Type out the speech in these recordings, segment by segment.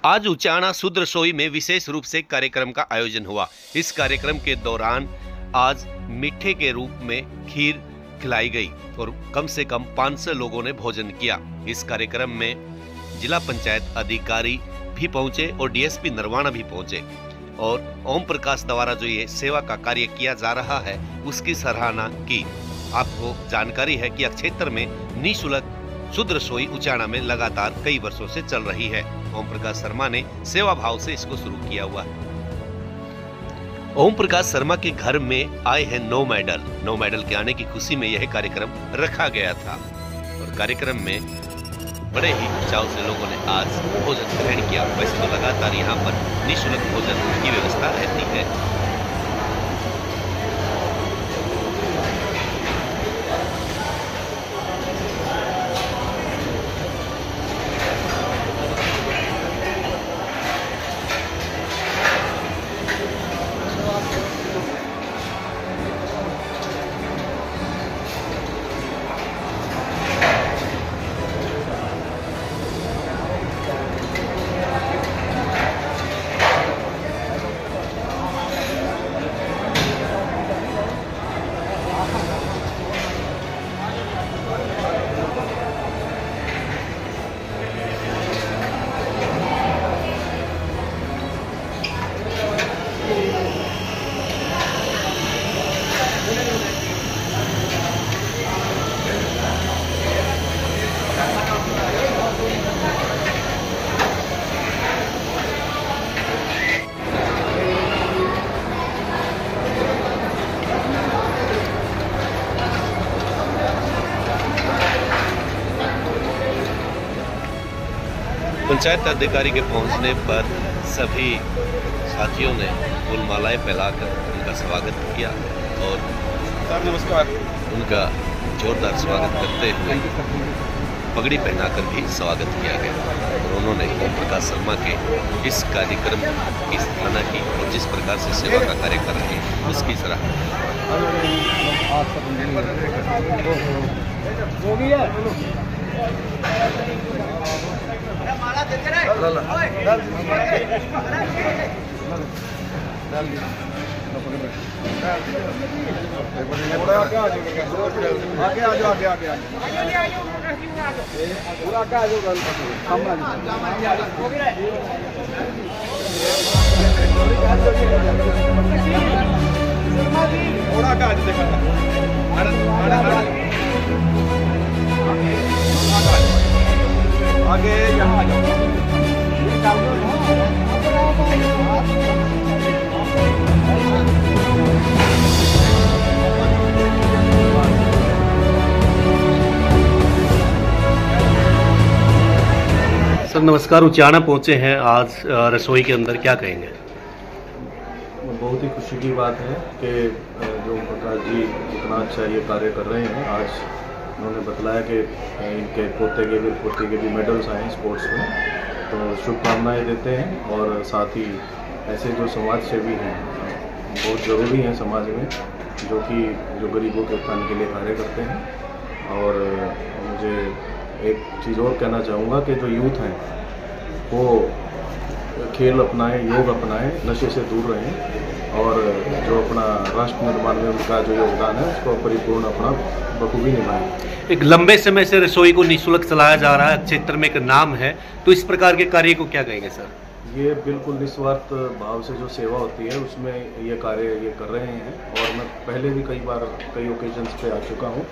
आज उचाना शुद्ध रसोई में विशेष रूप से कार्यक्रम का आयोजन हुआ। इस कार्यक्रम के दौरान आज मीठे के रूप में खीर खिलाई गई और कम से कम 500 लोगों ने भोजन किया। इस कार्यक्रम में जिला पंचायत अधिकारी भी पहुंचे और डीएसपी नरवाना भी पहुंचे और ओम प्रकाश द्वारा जो ये सेवा का कार्य किया जा रहा है उसकी सराहना की। आपको जानकारी है कि क्षेत्र में निःशुल्क शुद्ध रसोई उचाना में लगातार कई वर्षों से चल रही है। ओम प्रकाश शर्मा ने सेवा भाव से इसको शुरू किया हुआ है। ओम प्रकाश शर्मा के घर में आए हैं 9 मेडल के आने की खुशी में यह कार्यक्रम रखा गया था और कार्यक्रम में बड़े ही उत्साह से लोगों ने आज भोजन ग्रहण किया। वैसे तो लगातार यहाँ पर निःशुल्क भोजन की व्यवस्था रहती है। पंचायत अधिकारी के पहुंचने पर सभी साथियों ने फूल मालाएं फैलाकर उनका स्वागत किया और नमस्कार उनका जोरदार स्वागत करते हुए पगड़ी पहनाकर भी स्वागत किया गया और उन्होंने ओम प्रकाश शर्मा के इस कार्यक्रम की सराहना की और जिस प्रकार से सेवा का कार्य कर रहे हैं उसकी सराहना। आगे यहाँ आ जाओ। सर नमस्कार, उचाना पहुंचे हैं आज रसोई के अंदर, क्या कहेंगे? बहुत ही खुशी की बात है कि जो ओम प्रकाश जी इतना अच्छा ये कार्य कर रहे हैं। आज उन्होंने बतलाया कि इनके पोते के भी पोते के भी मेडल्स आए हैं स्पोर्ट्स में, तो शुभकामनाएं देते हैं। और साथ ही ऐसे जो समाज सेवी हैं बहुत ज़रूरी हैं समाज में, जो गरीबों के उत्थान के लिए कार्य करते हैं। और मुझे एक चीज़ और कहना चाहूँगा कि जो यूथ हैं वो खेल अपनाएं, योग अपनाएं, नशे से दूर रहें और जो अपना राष्ट्र निर्माण में उनका जो योगदान है उसको परिपूर्ण अपना बखूबी निभाएं। एक लंबे समय से रसोई को निःशुल्क चलाया जा रहा है, क्षेत्र में एक नाम है, तो इस प्रकार के कार्य को क्या कहेंगे सर? ये बिल्कुल निस्वार्थ भाव से जो सेवा होती है उसमें ये कार्य ये कर रहे हैं और मैं पहले भी कई बार कई ओकेजन्स पे आ चुका हूँ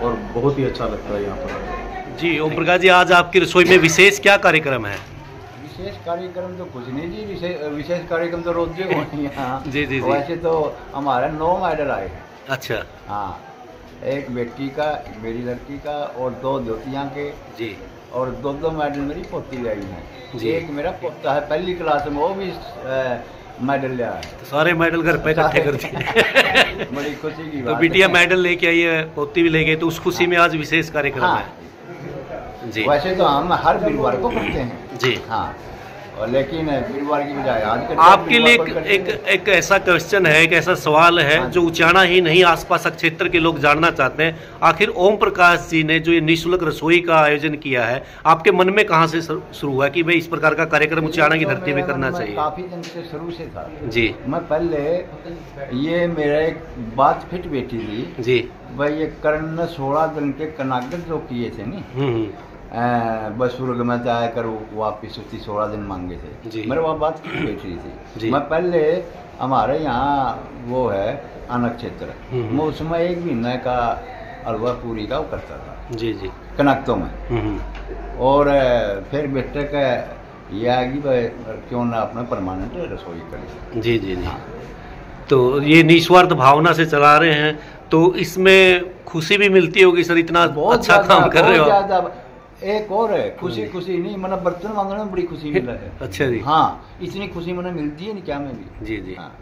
और बहुत ही अच्छा लगता है यहाँ पर। जी ओम प्रकाश जी, आज आपकी रसोई में विशेष क्या कार्यक्रम है? विशेष कार्यक्रम तो कुछ नहीं जी, विशेष कार्यक्रम तो रोज ही होती है यहाँ। जी जी जी। वैसे तो हमारा 9 मेडल आए हैं। अच्छा। हाँ, एक बेटी का, मेरी लड़की का और 2 धोतियाँ के जी, और 2 मेडल मेरी पोती आई हैं। एक मेरा पोता है पहली क्लास में, वो भी मेडल ले आया। तो सारे मेडल घर पे इकट्ठे कर दिए। बड़ी खुशी की बात। तो बिटिया मेडल लेके आई है, पोती भी ले गई, तो उस खुशी में आज विशेष कार्यक्रम है। जी वैसे तो हम हर गुरुवार को करते हैं। जी हाँ, और लेकिन वीरवार की बजाय आज करते हैं। आपके लिए वीरवार को एक ऐसा क्वेश्चन है, एक ऐसा सवाल है हाँ। जो उचाना ही नहीं आसपास क्षेत्र के लोग जानना चाहते हैं। आखिर ओम प्रकाश जी ने जो ये निःशुल्क रसोई का आयोजन किया है, आपके मन में कहाँ से शुरू हुआ कि भाई इस प्रकार का कार्यक्रम उचाना की धरती पे करना चाहिए? काफी दिन से शुरू से था जी मैं पहले ये मेरा एक बात फिट बैठी थी जी। भाई ये कर्ण 16 दिन के कनागत जो किए थे नी बस स्वर्ग में जाया करो वापिस उसी 16 दिन मांगे थे जी। मेरे वहाँ बात फिट बैठी जी। थी। मैं पहले हमारे यहाँ वो है अन्न क्षेत्र मैं उसमें 1 महीने का हलवा पूरी का वो करता था जी जी कनाकतों में। और फिर बेटे का ये आ गई भाई क्यों ना अपना परमानेंट रसोई करें। जी जी जी। तो ये निस्वार्थ भावना से चला रहे हैं, तो इसमें खुशी भी मिलती होगी सर, इतना अच्छा काम कर रहे हो। एक और है खुशी नहीं मैंने बर्तन मांगने में बड़ी खुशी मिल रही है। अच्छा जी। हाँ इतनी खुशी मैंने मिलती है नहीं क्या में भी। जी जी। हाँ।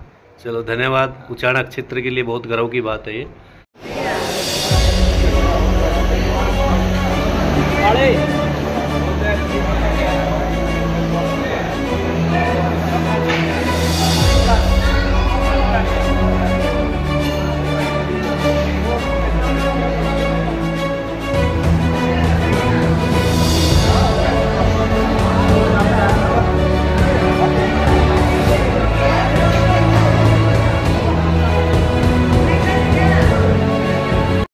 चलो धन्यवाद। उचाना क्षेत्र के लिए बहुत गर्व की बात है ये।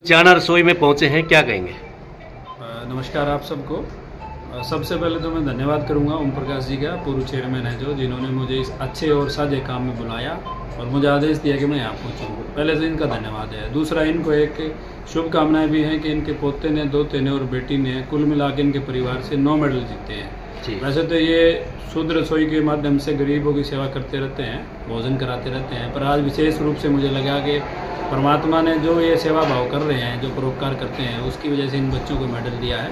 उचाना रसोई में पहुंचे हैं, क्या कहेंगे? नमस्कार आप सबको। सबसे पहले तो मैं धन्यवाद करूंगा ओम प्रकाश जी का, पूर्व चेयरमैन है जो, जिन्होंने मुझे इस अच्छे और साझे काम में बुलाया और मुझे आदेश दिया कि मैं यहाँ पहुँचूँ। पहले से इनका धन्यवाद है। दूसरा इनको एक शुभकामनाएं भी हैं कि इनके पोते ने, दोते ने और बेटी ने कुल मिला के इनके परिवार से 9 मेडल जीते हैं। वैसे तो ये शुद्ध रसोई के माध्यम से गरीबों की सेवा करते रहते हैं, भोजन कराते रहते हैं, पर आज विशेष रूप से मुझे लगा कि परमात्मा ने जो ये सेवा भाव कर रहे हैं, जो परोपकार करते हैं, उसकी वजह से इन बच्चों को मेडल दिया है।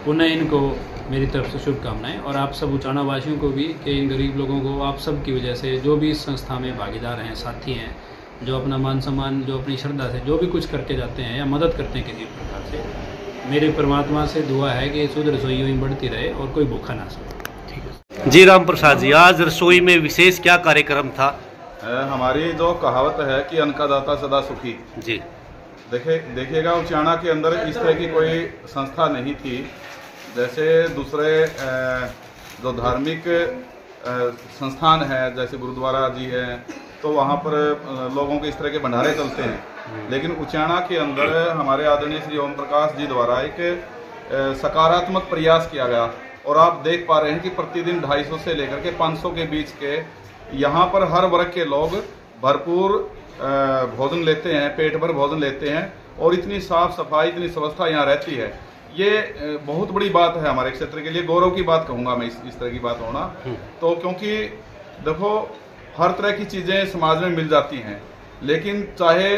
पुनः इनको मेरी तरफ से शुभकामनाएं और आप सब उचाना वासियों को भी कि इन गरीब लोगों को आप सब की वजह से, जो भी इस संस्था में भागीदार हैं, साथी हैं, जो अपना मान सम्मान, जो अपनी श्रद्धा से जो भी कुछ करके जाते हैं या मदद करते हैं किसी प्रकार से, मेरे परमात्मा से दुआ है कि शुद्ध रसोई यूँ ही बढ़ती रहे और कोई भूखा ना सो। ठीक है जी। राम प्रसाद जी, आज रसोई में विशेष क्या कार्यक्रम था? हमारी जो कहावत है कि अन्न का दाता सदा सुखी जी। देखिएगा उचाना के अंदर इस तरह की कोई संस्था नहीं थी। जैसे दूसरे जो धार्मिक संस्थान है, जैसे गुरुद्वारा जी है, तो वहाँ पर लोगों के इस तरह के भंडारे चलते हैं। लेकिन उचाना के अंदर हमारे आदरणीय श्री ओम प्रकाश जी द्वारा एक सकारात्मक प्रयास किया गया और आप देख पा रहे हैं कि प्रतिदिन 250 से लेकर के 500 के बीच के यहाँ पर हर वर्ग के लोग भरपूर भोजन लेते हैं, पेट भर भोजन लेते हैं और इतनी साफ सफाई, इतनी व्यवस्था यहाँ रहती है। ये बहुत बड़ी बात है हमारे क्षेत्र के लिए, गौरव की बात कहूँगा मैं इस तरह की बात होना। तो क्योंकि देखो हर तरह की चीज़ें समाज में मिल जाती हैं, लेकिन चाहे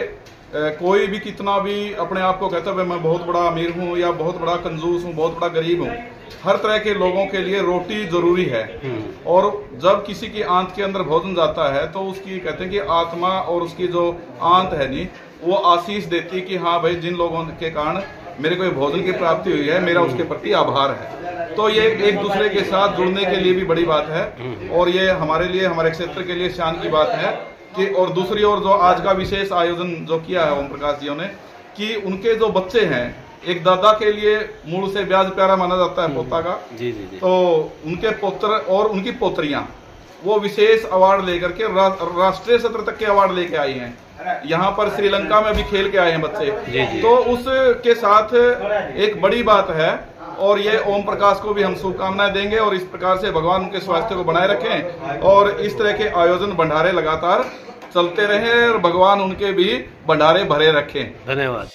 कोई भी कितना भी अपने आप को कहता है मैं बहुत बड़ा अमीर हूँ या बहुत बड़ा कंजूस हूँ, बहुत बड़ा गरीब हूँ, हर तरह के लोगों के लिए रोटी जरूरी है। और जब किसी की आंत के अंदर भोजन जाता है तो उसकी कहते हैं कि आत्मा और उसकी जो आंत है नी, वो आशीष देती है कि हाँ भाई जिन लोगों के कारण मेरे को भोजन की प्राप्ति हुई है, मेरा उसके प्रति आभार है। तो ये एक दूसरे के साथ जुड़ने के लिए भी बड़ी बात है और ये हमारे लिए, हमारे क्षेत्र के लिए शान की बात है कि। और दूसरी ओर जो आज का विशेष आयोजन जो किया है ओम प्रकाश जी ने, कि उनके जो बच्चे हैं, एक दादा के लिए मूल से ब्याज प्यारा माना जाता है पोता का। जी जी जी। तो उनके पुत्र और उनकी पोत्रियां वो विशेष अवार्ड लेकर के राष्ट्रीय सत्र तक के अवार्ड लेके आई हैं। यहाँ पर श्रीलंका में भी खेल के आए हैं बच्चे। जी जी। तो उसके साथ एक बड़ी बात है और ये ओम प्रकाश को भी हम शुभकामनाएं देंगे और इस प्रकार से भगवान उनके स्वास्थ्य को बनाए रखें और इस तरह के आयोजन भंडारे लगातार चलते रहें और भगवान उनके भी भंडारे भरे रखें। धन्यवाद।